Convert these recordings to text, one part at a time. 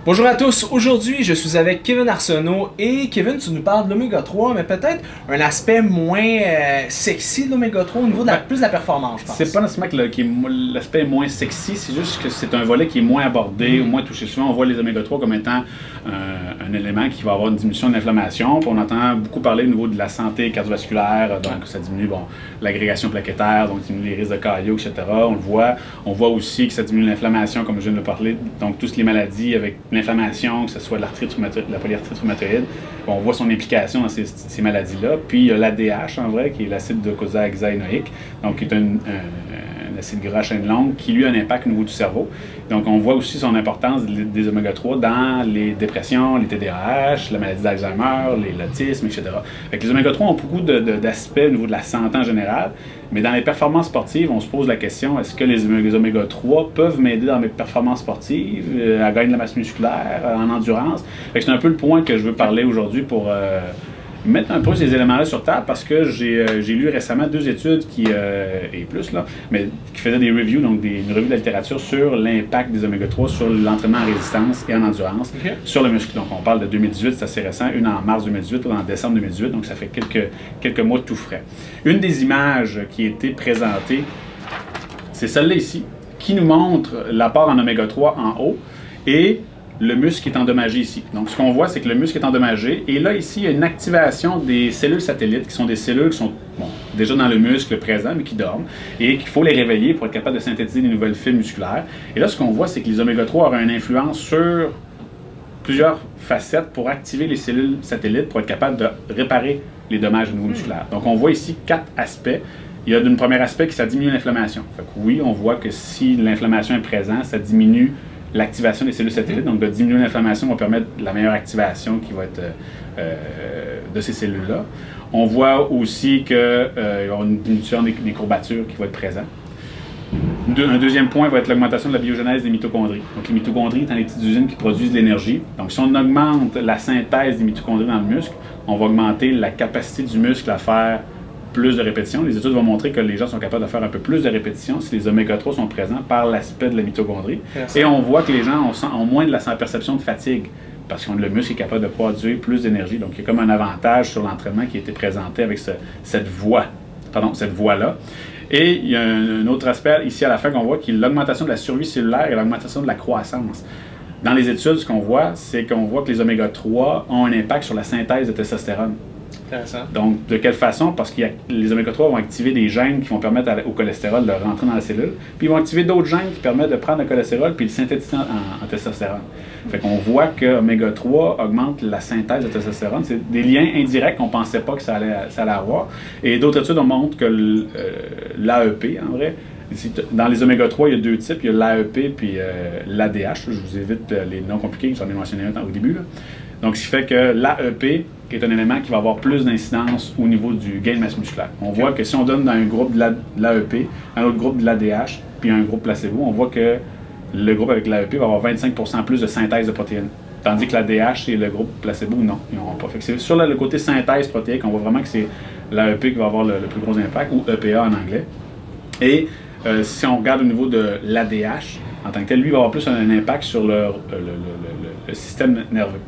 Bonjour à tous, aujourd'hui je suis avec Kevin Arsenault et Kevin, tu nous parles de l'oméga 3, mais peut-être un aspect moins sexy de l'oméga 3 au niveau de plus de la performance, je pense. C'est pas nécessairement que l'aspect est moins sexy, c'est juste que c'est un volet qui est moins abordé ou moins touché. Souvent on voit les oméga 3 comme étant un élément qui va avoir une diminution de l'inflammation. On entend beaucoup parler au niveau de la santé cardiovasculaire, donc ça diminue l'agrégation plaquettaire, donc diminue les risques de caillot, etc. On le voit. On voit aussi que ça diminue l'inflammation, comme je viens de le parler, donc toutes les maladies avec l'inflammation, que ce soit l'arthrite rhumatoïde, la polyarthrite rhumatoïde, on voit son implication dans ces maladies-là. Puis il y a l'ADH, en vrai, qui est l'acide docosahexaénoïque, donc qui est un acide gras à chaîne longue, qui lui a un impact au niveau du cerveau. Donc on voit aussi son importance des oméga 3 dans les dépressions, les TDAH, la maladie d'Alzheimer, l'autisme, etc. Fait que les oméga 3 ont beaucoup d'aspects au niveau de la santé en général, mais dans les performances sportives, on se pose la question, est-ce que les oméga 3 peuvent m'aider dans mes performances sportives, à gagner de la masse musculaire, en endurance? Fait que c'est un peu le point que je veux parler aujourd'hui pour mettre un peu ces éléments-là sur table, parce que j'ai lu récemment 2 études et plus, là, mais qui faisaient des reviews, donc une revue de la littérature sur l'impact des oméga 3 sur l'entraînement en résistance et en endurance sur le muscle. Donc on parle de 2018, c'est assez récent, une en mars 2018, l'autre en décembre 2018, donc ça fait quelques mois tout frais. Une des images qui a été présentée, c'est celle-là ici, qui nous montre l'apport en oméga 3 en haut et le muscle est endommagé ici. Donc, ce qu'on voit, c'est que le muscle est endommagé. Et là, ici, il y a une activation des cellules satellites, qui sont des cellules qui sont déjà dans le muscle présent, mais qui dorment, et qu'il faut les réveiller pour être capable de synthétiser des nouvelles fibres musculaires. Et là, ce qu'on voit, c'est que les oméga 3 auraient une influence sur plusieurs facettes pour activer les cellules satellites, pour être capable de réparer les dommages au niveau musculaire. Donc, on voit ici 4 aspects. Il y a un premier aspect qui ça diminue l'inflammation. Fait que oui, on voit que si l'inflammation est présente, ça diminue l'activation des cellules satellites, donc de diminuer l'inflammation va permettre la meilleure activation qui va être de ces cellules-là. On voit aussi qu'il y a une diminution des courbatures qui va être présente. Un deuxième point va être l'augmentation de la biogénèse des mitochondries. Donc les mitochondries étant les petites usines qui produisent de l'énergie. Donc si on augmente la synthèse des mitochondries dans le muscle, on va augmenter la capacité du muscle à faire plus de répétitions. Les études vont montrer que les gens sont capables de faire un peu plus de répétitions si les oméga 3 sont présents par l'aspect de la mitochondrie. Et on voit que les gens ont moins de la perception de fatigue parce que le muscle est capable de produire plus d'énergie. Donc, il y a comme un avantage sur l'entraînement qui a été présenté avec cette voie-là. Et il y a un autre aspect ici à la fin qu'on voit qui est l'augmentation de la survie cellulaire et l'augmentation de la croissance. Dans les études, ce qu'on voit, c'est qu'on voit que les oméga 3 ont un impact sur la synthèse de testostérone. Donc, de quelle façon? Parce que les oméga 3 vont activer des gènes qui vont permettre au cholestérol de rentrer dans la cellule, puis ils vont activer d'autres gènes qui permettent de prendre le cholestérol puis le synthétiser en testostérone. Fait qu'on voit que oméga 3 augmente la synthèse de testostérone. C'est des liens indirects qu'on ne pensait pas que ça allait avoir. Et d'autres études montrent que l'AEP, en vrai, dans les oméga 3, il y a 2 types. Il y a l'AEP puis l'ADH. Je vous évite les noms compliqués, j'en ai mentionné un au début, là. Donc, ce qui fait que l'AEP est un élément qui va avoir plus d'incidence au niveau du gain de masse musculaire. On voit que si on donne dans un groupe de l'AEP, un autre groupe de l'ADH, puis un groupe placebo, on voit que le groupe avec l'AEP va avoir 25% plus de synthèse de protéines. Tandis que l'ADH et le groupe placebo, non, ils n'auront pas. Fait que c'est sur le côté synthèse protéique, on voit vraiment que c'est l'AEP qui va avoir le plus gros impact, ou EPA en anglais. Et si on regarde au niveau de l'ADH, en tant que tel, lui, il va avoir plus un impact sur le système nerveux.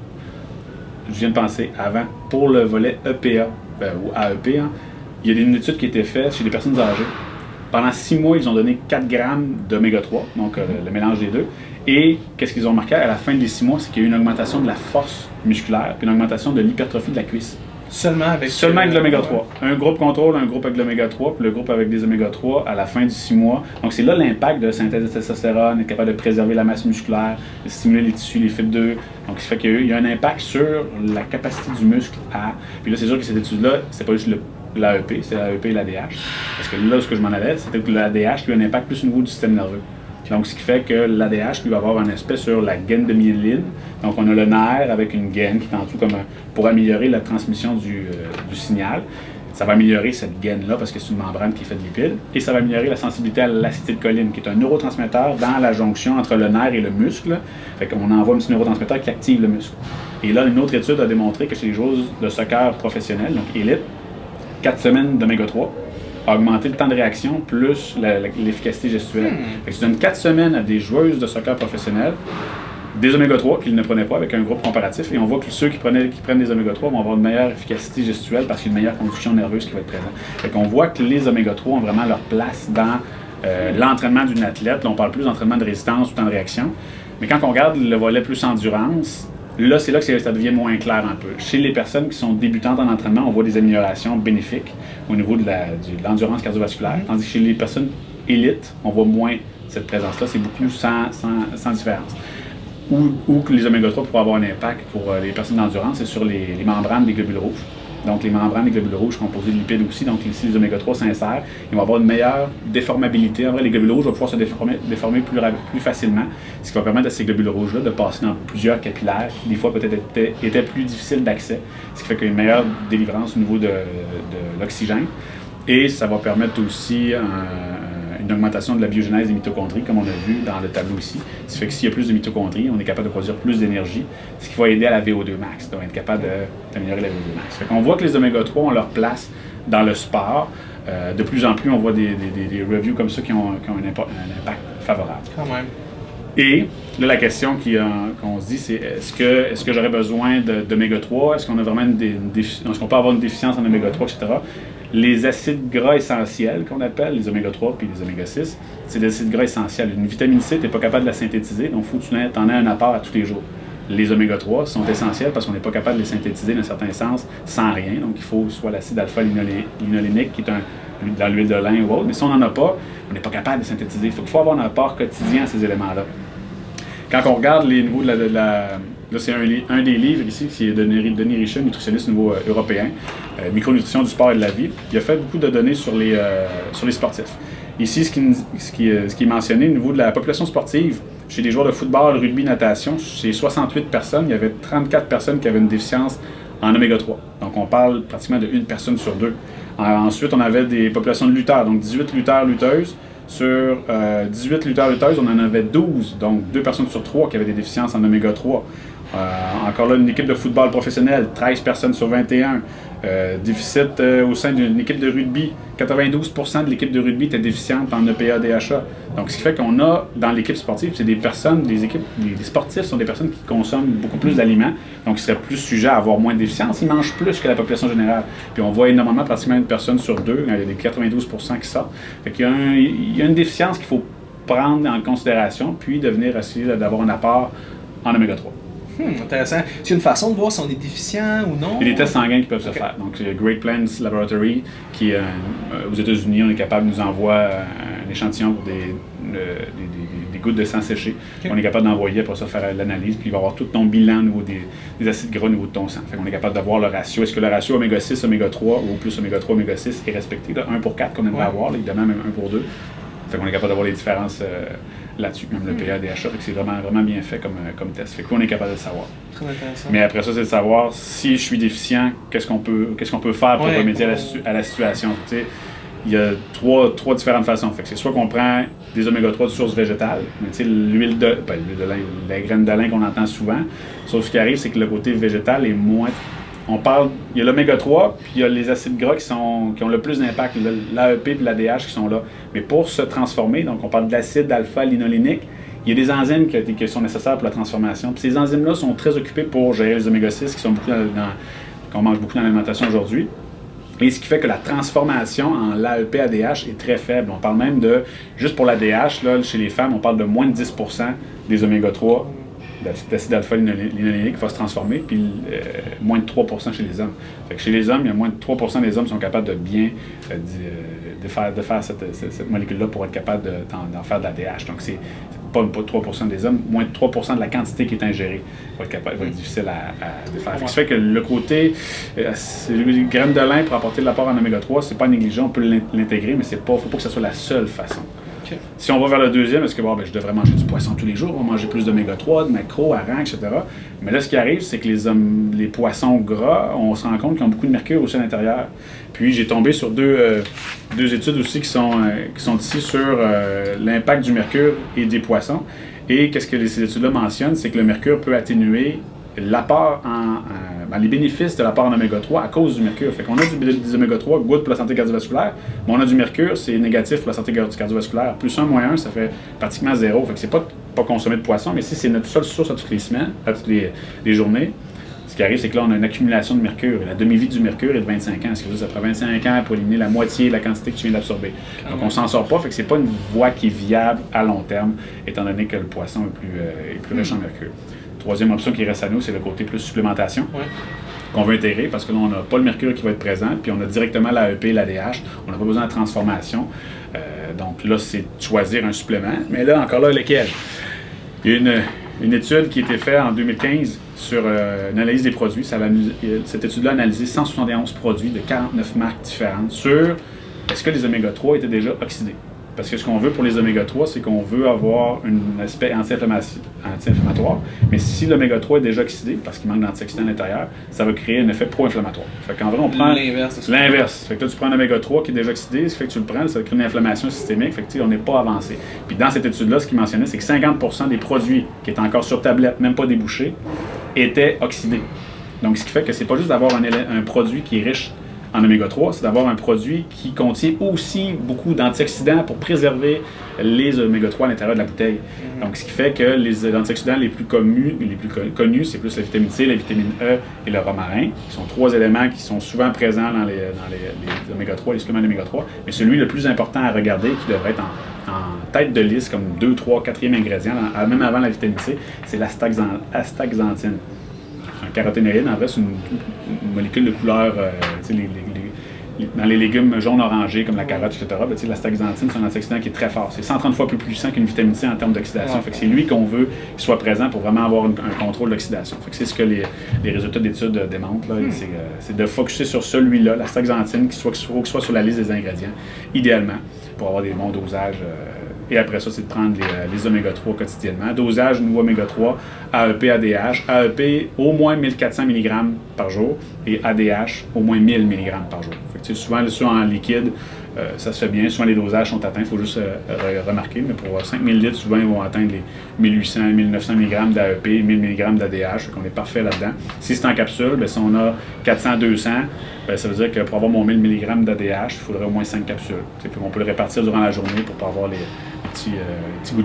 Je viens de penser avant, pour le volet EPA, ou AEP, il y a une étude qui a été faite chez des personnes âgées. Pendant 6 mois, ils ont donné 4 grammes d'oméga 3, donc le mélange des deux. Et qu'est-ce qu'ils ont remarqué à la fin des 6 mois? C'est qu'il y a eu une augmentation de la force musculaire puis une augmentation de l'hypertrophie de la cuisse. Seulement avec de l'oméga 3. Un groupe contrôle, un groupe avec l'oméga 3, puis le groupe avec des oméga 3 à la fin du 6 mois. Donc c'est là l'impact de la synthèse de testostérone, être capable de préserver la masse musculaire, de stimuler les tissus, les fibres 2. Donc ça fait qu'il y a un impact sur la capacité du muscle à... Puis là, c'est sûr que cette étude-là, c'est pas juste l'AEP, c'est l'AEP et l'ADH. Parce que là, ce que je m'en allais, c'était que l'ADH lui a un impact plus au niveau du système nerveux. Donc, ce qui fait que l'ADH lui va avoir un aspect sur la gaine de myéline. Donc, on a le nerf avec une gaine qui est en dessous pour améliorer la transmission du signal. Ça va améliorer cette gaine-là parce que c'est une membrane qui est faite de lipides. Et ça va améliorer la sensibilité à l'acétylcholine, qui est un neurotransmetteur dans la jonction entre le nerf et le muscle. Fait qu'on envoie un petit neurotransmetteur qui active le muscle. Et là, une autre étude a démontré que chez les joueuses de soccer professionnelles, donc élite, 4 semaines d'oméga 3, a augmenté le temps de réaction plus l'efficacité gestuelle. Fait que tu donnes 4 semaines à des joueuses de soccer professionnelles des oméga 3 qu'ils ne prenaient pas avec un groupe comparatif. Et on voit que ceux qui prennent des oméga 3 vont avoir une meilleure efficacité gestuelle parce qu'il y a une meilleure conduction nerveuse qui va être présente. Fait qu'on voit que les oméga 3 ont vraiment leur place dans l'entraînement d'une athlète. Là, on parle plus d'entraînement de résistance ou temps de réaction. Mais quand on regarde le volet plus endurance, là, c'est là que ça devient moins clair un peu. Chez les personnes qui sont débutantes en entraînement, on voit des améliorations bénéfiques au niveau de l'endurance cardiovasculaire. Tandis que chez les personnes élites, on voit moins cette présence-là. C'est beaucoup sans différence. Où que les oméga 3 pourraient avoir un impact pour les personnes d'endurance, c'est sur les membranes des globules rouges. Donc, les membranes des globules rouges sont composées de lipides aussi. Donc, si les oméga 3 s'insèrent, ils vont avoir une meilleure déformabilité. En vrai, les globules rouges vont pouvoir se déformer plus facilement, ce qui va permettre à ces globules rouges-là de passer dans plusieurs capillaires qui, des fois, peut-être étaient plus difficiles d'accès, ce qui fait qu'il y a une meilleure délivrance au niveau de l'oxygène. Et ça va permettre aussi une augmentation de la biogénèse des mitochondries, comme on a vu dans le tableau ici. Ce qui fait que s'il y a plus de mitochondries, on est capable de produire plus d'énergie, ce qui va aider à la VO2 max, donc être capable d'améliorer la VO2 max. Fait qu'on voit que les oméga 3 ont leur place dans le sport. De plus en plus, on voit des reviews comme ça qui ont un impact favorable. Quand même. Et là, la question qu'on se dit, c'est est-ce que j'aurais besoin d'oméga 3? Est-ce qu'on a vraiment est-ce qu'on peut avoir une déficience en oméga 3, etc.? Les acides gras essentiels, qu'on appelle les oméga 3 puis les oméga 6, c'est des acides gras essentiels. Une vitamine C, tu n'es pas capable de la synthétiser, donc il faut que tu en aies un apport à tous les jours. Les oméga 3 sont essentiels parce qu'on n'est pas capable de les synthétiser d'un certain sens sans rien. Donc il faut soit l'acide alpha-linolénique qui est dans l'huile de lin ou autre, mais si on n'en a pas, on n'est pas capable de les synthétiser. Il faut avoir un apport quotidien à ces éléments-là. Quand on regarde les niveaux là, c'est un des livres ici qui est de Denis Richet, nutritionniste au niveau européen, Micronutrition du sport et de la vie. Il a fait beaucoup de données sur les sportifs. Ici, ce qui est mentionné au niveau de la population sportive, chez les joueurs de football, rugby, natation, chez 68 personnes, il y avait 34 personnes qui avaient une déficience en oméga 3. Donc, on parle pratiquement de 1 personne sur 2. Ensuite, on avait des populations de lutteurs, donc 18 lutteurs-lutteuses. Sur 18 lutteurs-lutteuses, on en avait 12, donc 2 personnes sur 3 qui avaient des déficiences en oméga 3. Encore là, une équipe de football professionnel, 13 personnes sur 21. Déficit au sein d'une équipe de rugby, 92% de l'équipe de rugby était déficiente en EPA-DHA. Donc, ce qui fait qu'on a dans l'équipe sportive, c'est des personnes, les sportifs sont des personnes qui consomment beaucoup plus d'aliments, donc ils seraient plus sujets à avoir moins de déficience. Ils mangent plus que la population générale. Puis on voit énormément, pratiquement une personne sur 2, il y a des 92% qui sortent. Fait qu'il y a une déficience qu'il faut prendre en considération, puis de venir essayer d'avoir un apport en oméga 3. Intéressant. C'est une façon de voir si on est déficient ou non? Il y a des tests sanguins qui peuvent se faire. Donc, il y a Great Plains Laboratory qui, aux États-Unis, on est capable, nous envoie un échantillon pour des gouttes de sang séchées. On est capable d'envoyer après ça faire l'analyse, puis il va avoir tout ton bilan au niveau des acides gras au niveau de ton sang. Fait qu'on est capable d'avoir le ratio. Est-ce que le ratio oméga 6, oméga 3 ou plus oméga 3, oméga 6 est respecté? Là, 1 pour 4 qu'on aimerait avoir, là, évidemment même 1 pour 2. Fait qu'on est capable d'avoir les différences là-dessus, même le PA-DHA, fait que c'est vraiment bien fait comme test. Fait qu'on est capable de le savoir. Très intéressant. Mais après ça, c'est de savoir si je suis déficient, qu'est-ce qu'on peut faire pour remédier à la situation. Tu sais, il y a trois différentes façons. Fait que c'est soit qu'on prend des oméga 3 de source végétale, mais tu sais, l'huile de lin, la graine de lin qu'on entend souvent. Sauf ce qui arrive, c'est que le côté végétal est moins. Il y a l'oméga 3, puis il y a les acides gras qui ont le plus d'impact, l'AEP et l'ADH qui sont là. Mais pour se transformer, donc on parle d'acide alpha-linolénique, il y a des enzymes qui sont nécessaires pour la transformation. Puis ces enzymes-là sont très occupées pour gérer les oméga 6 qui sont qu'on mange beaucoup dans l'alimentation aujourd'hui. Et ce qui fait que la transformation en l'AEP-ADH est très faible. On parle même juste pour l'ADH, là, chez les femmes, on parle de moins de 10% des oméga 3 d'acide alpha-linolénique qui va se transformer, puis moins de 3% chez les hommes. Fait que chez les hommes, il y a moins de 3% des hommes qui sont capables de bien de faire cette molécule-là pour être capable d'en faire de l'ADH. Donc, c'est pas 3% des hommes, moins de 3% de la quantité qui est ingérée va être difficile à défaire. Ce qui fait que le côté les graines de lin pour apporter de l'apport en oméga 3, c'est pas négligé, on peut l'intégrer, mais faut pas que ce soit la seule façon. Okay. Si on va vers le deuxième, est-ce que je devrais manger du poisson tous les jours, on va manger plus d'oméga 3, de macro, hareng, etc. Mais là, ce qui arrive, c'est que les poissons gras, on se rend compte qu'ils ont beaucoup de mercure aussi à l'intérieur. Puis j'ai tombé sur deux études aussi qui sont ici sur l'impact du mercure et des poissons. Et qu'est-ce que ces études-là mentionnent, c'est que le mercure peut atténuer l'apport les bénéfices de l'apport en oméga 3 à cause du mercure. Fait qu'on a des oméga 3 good pour la santé cardiovasculaire, mais on a du mercure, c'est négatif pour la santé cardiovasculaire. Plus 1, moins 1, ça fait pratiquement 0. Fait que c'est pas pas consommer de poisson, mais si c'est notre seule source à toutes les semaines, à toutes les journées, ce qui arrive, c'est que là, on a une accumulation de mercure. Et la demi-vie du mercure est de 25 ans. Ce qui veut dire que ça prend 25 ans pour éliminer la moitié de la quantité que tu viens d'absorber. Donc, on s'en sort pas, fait que c'est pas une voie qui est viable à long terme, étant donné que le poisson est plus riche en mercure. Troisième option qui reste à nous, c'est le côté plus supplémentation. Ouais. Qu'on veut intégrer parce que là, on n'a pas le mercure qui va être présent, puis on a directement l'AEP et l'ADH. On n'a pas besoin de transformation. Donc là, c'est de choisir un supplément. Mais là, encore là, lequel? Il y a une étude qui a été faite en 2015 sur une analyse des produits. Cette étude-là a analysé 171 produits de 49 marques différentes sur est-ce que les oméga 3 étaient déjà oxydés. Parce que ce qu'on veut pour les oméga 3, c'est qu'on veut avoir un aspect anti-inflammatoire. Mais si l'oméga 3 est déjà oxydé, parce qu'il manque d'antioxydants à l'intérieur, ça va créer un effet pro-inflammatoire. Fait qu'en vrai, on prend l'inverse. Fait que là, tu prends un oméga 3 qui est déjà oxydé, ce qui fait que tu le prends, ça va créer une inflammation systémique. Fait que on n'est pas avancé. Puis dans cette étude-là, ce qu'il mentionnait, c'est que 50% des produits qui étaient encore sur tablette, même pas débouchés, étaient oxydés. Donc, ce qui fait que c'est pas juste d'avoir un produit qui est riche en oméga 3, c'est d'avoir un produit qui contient aussi beaucoup d'antioxydants pour préserver les oméga 3 à l'intérieur de la bouteille. Donc, ce qui fait que les antioxydants les plus connus, c'est plus la vitamine C, la vitamine E et le romarin, qui sont 3 éléments qui sont souvent présents dans les oméga 3, les suppléments d'oméga 3. Mais celui le plus important à regarder, qui devrait être en tête de liste comme 2, 3, 4e ingrédient, même avant la vitamine C, c'est l'astaxanthine. Un caroténoïde, en vrai, c'est une molécule de couleur, dans les légumes jaunes-orangés comme la carotte, etc. L'astaxanthine, c'est un antioxydant qui est très fort. C'est 130 fois plus puissant qu'une vitamine C en termes d'oxydation. Fait que c'est lui qu'on veut qu'il soit présent pour vraiment avoir un contrôle de l'oxydation. C'est ce que les résultats d'études démontrent. C'est de focusser sur celui-là, l'astaxanthine, qui soit sur la liste des ingrédients, idéalement, pour avoir des bons dosages. Et après ça, c'est de prendre les oméga 3 quotidiennement. Dosage, nous, oméga 3, AEP, ADH. AEP, au moins 1400 mg par jour et ADH, au moins 1000 mg par jour. Fait que, souvent, ceux en liquide, ça se fait bien. Souvent, les dosages sont atteints, il faut juste remarquer. Mais pour 5000 litres, souvent, ils vont atteindre les 1800, 1900 mg d'AEP, 1000 mg d'ADH. Fait qu'on est parfait là-dedans. Si c'est en capsule, bien, si on a 400, 200, bien, ça veut dire que pour avoir mon 1000 mg d'ADH, il faudrait au moins 5 capsules. Puis on peut le répartir durant la journée pour pas avoir les petits bouts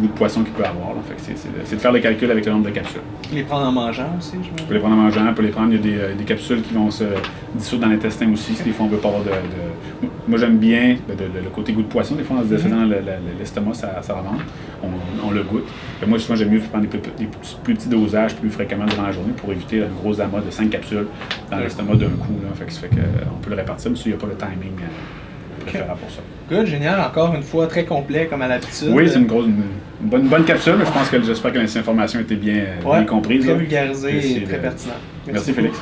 de poisson qu'il peut avoir. Là. Fait que c'est de faire le calcul avec le nombre de capsules. Les prendre en mangeant aussi, je On peut les prendre en mangeant, on peut les prendre, il y a des capsules qui vont se dissoudre dans l'intestin aussi, si des fois on veut pas avoir Moi j'aime bien le côté goût de poisson, des fois en se défaisant l'estomac, ça remonte, on le goûte. Et moi justement j'aime mieux prendre des plus petits dosages plus fréquemment durant la journée pour éviter un gros amas de 5 capsules dans l'estomac d'un coup. Là. Fait que ça fait qu'on peut le répartir, mais il n'y a pas le timing. Préférable pour ça. Good, génial, encore une fois, très complet comme à l'habitude. Oui, c'est une bonne capsule, mais j'espère que les informations étaient bien comprises. Très vulgarisées et très pertinentes. Merci Félix.